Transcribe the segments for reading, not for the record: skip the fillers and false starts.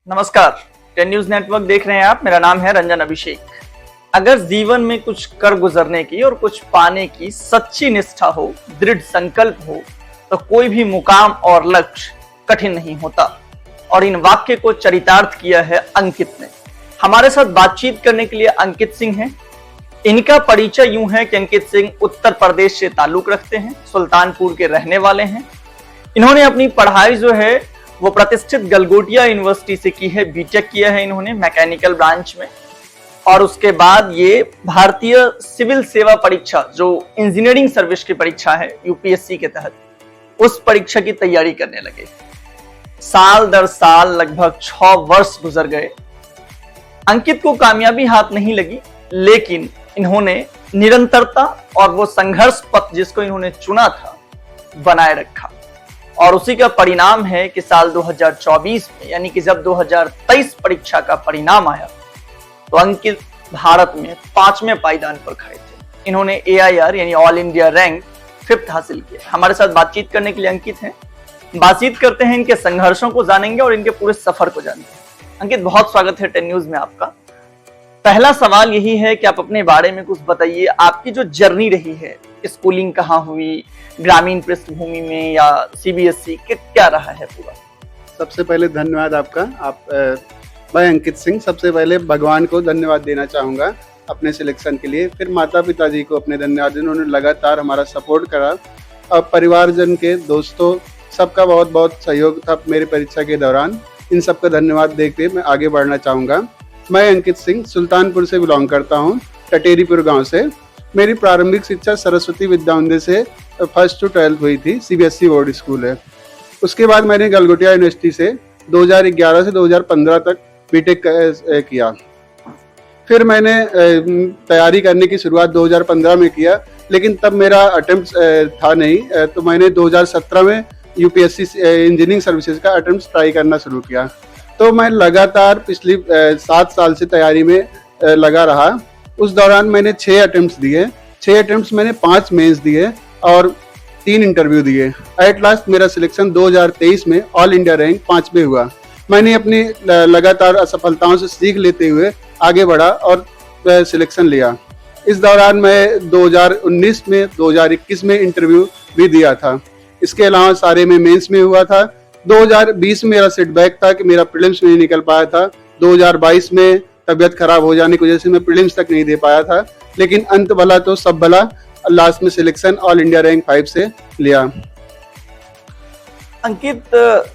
नमस्कार, 10 news network देख रहे हैं आप। मेरा नाम है रंजन अभिषेक। अगर जीवन में कुछ कर गुजरने की और कुछ पाने की सच्ची निष्ठा हो, दृढ़ संकल्प हो, तो कोई भी मुकाम और लक्ष्य कठिन नहीं होता। और इन वाक्य को चरितार्थ किया है अंकित ने। हमारे साथ बातचीत करने के लिए अंकित सिंह हैं। इनका परिचय यूं है कि अंकित सिंह उत्तर प्रदेश से ताल्लुक रखते हैं, सुल्तानपुर के रहने वाले हैं। इन्होंने अपनी पढ़ाई जो है वो प्रतिष्ठित गलगोटिया यूनिवर्सिटी से की है, बीटेक किया है इन्होंने मैकेनिकल ब्रांच में। और उसके बाद ये भारतीय सिविल सेवा परीक्षा, जो इंजीनियरिंग सर्विस की परीक्षा है यूपीएससी के तहत, उस परीक्षा की तैयारी करने लगे। साल दर साल लगभग 6 वर्ष गुजर गए। अंकित को कामयाबी हाथ नहीं लगी, लेकिन इन्होंने निरंतरता और वो संघर्ष पथ जिसको इन्होंने चुना था बनाए रखा। और उसी का परिणाम है कि साल 2024 में, यानी कि जब 2023 परीक्षा का परिणाम आया, तो अंकित भारत में 5वें पायदान पर खड़े थे। इन्होंने AIR यानी ऑल इंडिया रैंक 5th हासिल किया। हमारे साथ बातचीत करने के लिए अंकित हैं। बातचीत करते हैं, इनके संघर्षों को जानेंगे और इनके पूरे सफर को जानेंगे। अंकित, बहुत स्वागत है 10 न्यूज में आपका। पहला सवाल यही है कि आप अपने बारे में कुछ बताइए। आपकी जो जर्नी रही है, स्कूलिंग कहाँ हुई, ग्रामीण पृष्ठभूमि में या CBSE के, क्या रहा है पूरा? सबसे पहले धन्यवाद आपका। मैं अंकित सिंह। सबसे पहले भगवान को धन्यवाद देना चाहूँगा अपने सिलेक्शन के लिए। फिर माता पिता जी को अपने धन्यवाद, उन्होंने लगातार हमारा सपोर्ट करा। और परिवारजन के, दोस्तों, सबका बहुत बहुत सहयोग था मेरी परीक्षा के दौरान। इन सबका धन्यवाद देके मैं आगे बढ़ना चाहूँगा। मैं अंकित सिंह सुल्तानपुर से बिलोंग करता हूँ, टटेरीपुर गाँव से। मेरी प्रारंभिक शिक्षा सरस्वती विद्या मंदिर से 1st to 12th हुई थी। CBSE बोर्ड स्कूल है। उसके बाद मैंने गलगोटिया यूनिवर्सिटी से 2011 से 2015 तक बीटेक किया। फिर मैंने तैयारी करने की शुरुआत 2015 में किया, लेकिन तब मेरा अटेम्प्ट था नहीं, तो मैंने 2017 में UPSC इंजीनियरिंग सर्विसेज का अटेम्प्ट ट्राई करना शुरू किया। तो मैं लगातार पिछली 7 साल से तैयारी में लगा रहा। उस दौरान मैंने 6 अटेम्प्ट्स दिए। 6 अटेम्प्ट्स मैंने 5 मेंस दिए और 3 इंटरव्यू दिए। एट लास्ट मेरा सिलेक्शन 2023 में ऑल इंडिया रैंक 5वें हुआ। मैंने अपनी लगातार असफलताओं से सीख लेते हुए आगे बढ़ा और सिलेक्शन लिया। इस दौरान मैं 2019 में, 2021 में इंटरव्यू भी दिया था। इसके अलावा सारे में मेंस में हुआ था। 2020 में मेरा सेटबैक था कि मेरा प्रीलिम्स में नहीं निकल पाया था। 2022 में तबियत खराब हो जाने की वजह से मैं प्रीलिम्स तक नहीं दे पाया था, लेकिन अंत भला तो सब भला, लास्ट में सिलेक्शन ऑल इंडिया रैंक 5 से लिया। अंकित,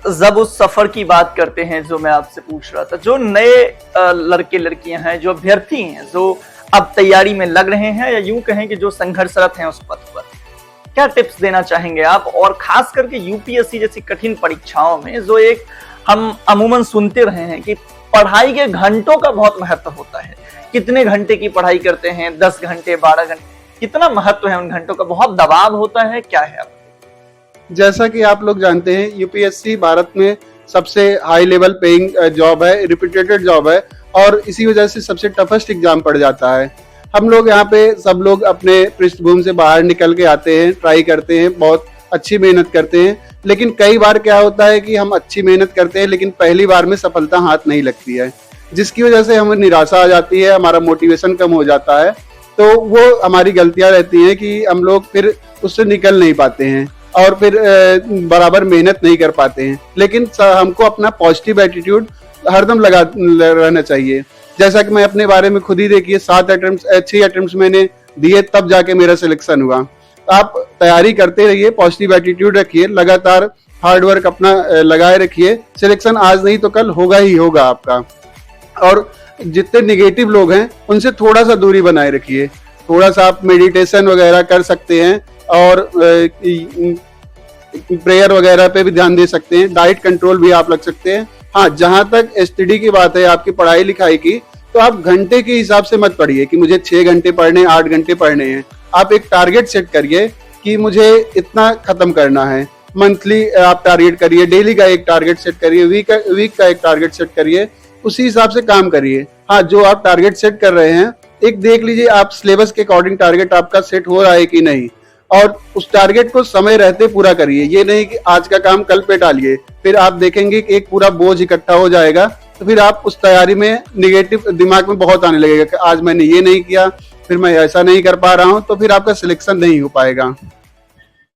जब उस सफर की बात करते हैं जो मैं आपसे पूछ रहा था, जो नए लड़के लड़कियां हैं, जो अभ्यर्थी हैं, जो अब तैयारी में लग रहे हैं, या यूं कहें कि जो संघर्षरत हैं उस पथ पर, क्या टिप्स देना चाहेंगे आप? और खास करके UPSC जैसी कठिन परीक्षाओं में, जो एक हम अमूमन सुनते रहे हैं कि पढ़ाई के घंटों का बहुत महत्व होता है। कितने घंटे की पढ़ाई करते हैं? 10 घंटे, 12 घंटे, कितना महत्व है उन घंटों का? बहुत दबाव होता है, क्या है? जैसा कि आप लोग जानते हैं, UPSC भारत में सबसे हाई लेवल पेइंग जॉब है, रिपीटेड जॉब है, और इसी वजह से सबसे टफेस्ट एग्जाम पड़ जाता है। हम लोग यहाँ पे सब लोग अपने पृष्ठभूमि से बाहर निकल के आते हैं, ट्राई करते हैं, बहुत अच्छी मेहनत करते हैं, लेकिन कई बार क्या होता है कि हम अच्छी मेहनत करते हैं, लेकिन पहली बार में सफलता हाथ नहीं लगती है, जिसकी वजह से हमें निराशा आ जाती है, हमारा मोटिवेशन कम हो जाता है। तो वो हमारी गलतियां रहती हैं कि हम लोग फिर उससे निकल नहीं पाते हैं और फिर बराबर मेहनत नहीं कर पाते हैं। लेकिन हमको अपना पॉजिटिव एटीट्यूड हरदम लगा रहना चाहिए। जैसा कि मैं अपने बारे में खुद ही देखिए, 6 अटेम्प्ट्स मैंने दिए, तब जाके मेरा सिलेक्शन हुआ। आप तैयारी करते रहिए, पॉजिटिव एटीट्यूड रखिए, लगातार हार्डवर्क अपना लगाए रखिए। सिलेक्शन आज नहीं तो कल होगा ही होगा आपका। और जितने निगेटिव लोग हैं उनसे थोड़ा सा दूरी बनाए रखिए। थोड़ा सा आप मेडिटेशन वगैरह कर सकते हैं और प्रेयर वगैरह पे भी ध्यान दे सकते हैं। डाइट कंट्रोल भी आप रख सकते हैं। हाँ, जहां तक STD की बात है, आपकी पढ़ाई लिखाई की, तो आप घंटे के हिसाब से मत पढ़िए कि मुझे 6 घंटे पढ़ने, 8 घंटे पढ़ने हैं। आप एक टारगेट सेट करिए कि मुझे इतना खत्म करना है। मंथली आप टारगेट करिए, डेली का एक टारगेट सेट करिए, वीक का एक टारगेट सेट करिए, उसी हिसाब से काम करिए। हाँ, जो आप टारगेट सेट कर रहे हैं, एक देख लीजिए आप सिलेबस के अकॉर्डिंग टारगेट आपका सेट हो रहा है कि नहीं, और उस टारगेट को समय रहते पूरा करिए। ये नहीं कि आज का काम कल पे टालिए, फिर आप देखेंगे कि एक पूरा बोझ इकट्ठा हो जाएगा, तो फिर आप उस तैयारी में निगेटिव दिमाग में बहुत आने लगेगा कि आज मैंने ये नहीं किया, फिर मैं ऐसा नहीं कर पा रहा हूँ, तो फिर आपका सिलेक्शन नहीं हो पाएगा।